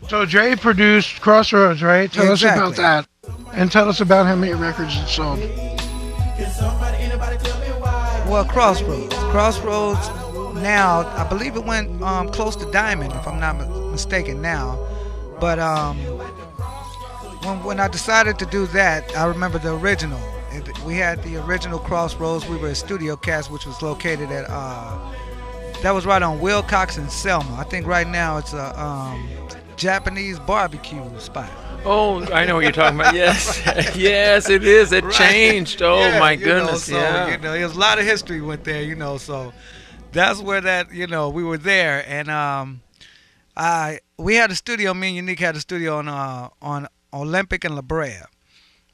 So Dre produced Crossroads, right? Tell us Exactly. about that. And tell us about how many records it sold. Well, Crossroads. Now I believe it went close to diamond, if I'm not mistaken. Now, but when I decided to do that, I remember the original. We had the original Crossroads. We were at Studio Cast, which was located at that was right on Wilcox and Selma. I think right now it's a Japanese barbecue spot. Oh, I know what you're talking about. Yes, yes, it is. It Right. changed. Oh Yeah, my goodness. So, there's a lot of history went there. So that's where that we were there, and we had a studio. Me and Unique had a studio on Olympic and La Brea.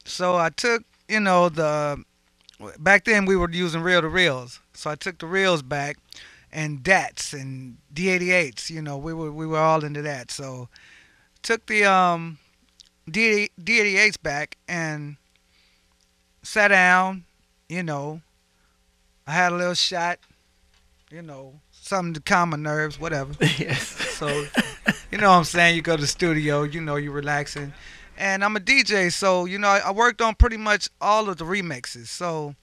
So I took the back then we were using reel to reels. So I took the reels back and DATs and D88s. We were all into that. So took the D88s back and sat down. I had a little shot. Something to calm my nerves, whatever. Yes. So, what I'm saying? You go to the studio, you're relaxing. And I'm a DJ, so, I worked on pretty much all of the remixes. So,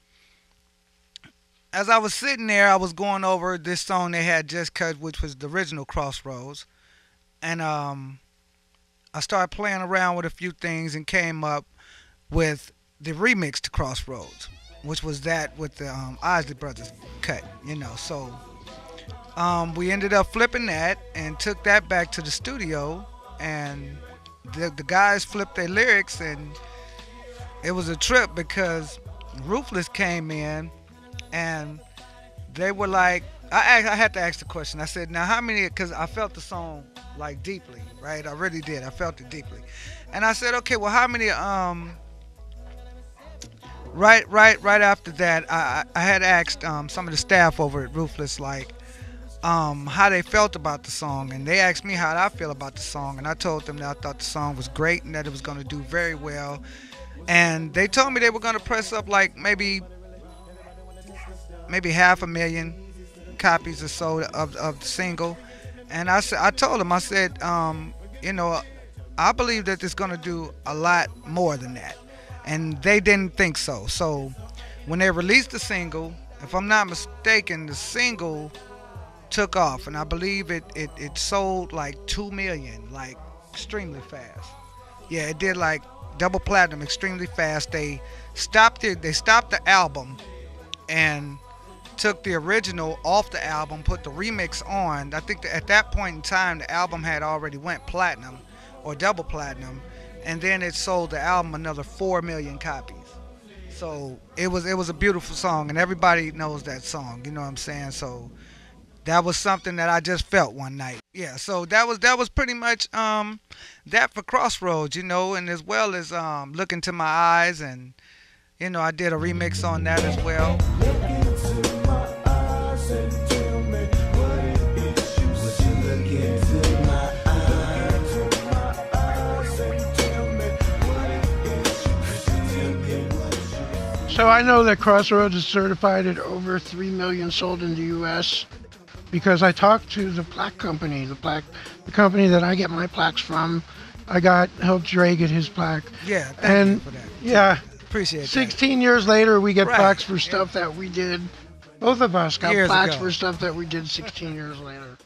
as I was sitting there, I was going over this song they had just cut, which was the original Crossroads. And I started playing around with a few things and came up with the remix to Crossroads, which was that with the Isley Brothers cut, So we ended up flipping that and took that back to the studio, and the guys flipped their lyrics, and it was a trip because Ruthless came in, and they were like, I had to ask the question. I said, now how many, because I felt the song like deeply, right? I really did. I felt it deeply. And I said, okay, well, how many, right after that, I had asked some of the staff over at Ruthless, like, how they felt about the song, and they asked me how I feel about the song, and I told them that I thought the song was great and that it was going to do very well, and they told me they were going to press up like maybe 500,000 copies or so of the single, and I told them, I said, I believe that it's going to do a lot more than that, and they didn't think so. So when they released the single, if I'm not mistaken, the single took off, and I believe it sold like 2 million, like extremely fast. Yeah, it did like double platinum extremely fast. They stopped the album and took the original off the album, put the remix on. I think that at that point in time the album had already went platinum or double platinum, and then it sold the album another 4 million copies. So it was a beautiful song, and everybody knows that song, you know what I'm saying? So that was something that I just felt one night. Yeah, so that was pretty much that for Crossroads, and as well as Look Into My Eyes, and I did a remix on that as well. So I know that Crossroads is certified at over 3 million sold in the U.S. because I talked to the plaque company, the company that I get my plaques from. I helped Dre get his plaque. Yeah, thank you for that. Yeah, appreciate that. 16 years later, we get Right. plaques for stuff that we did. Both of us got Years plaques ago. for stuff that we did 16 years later.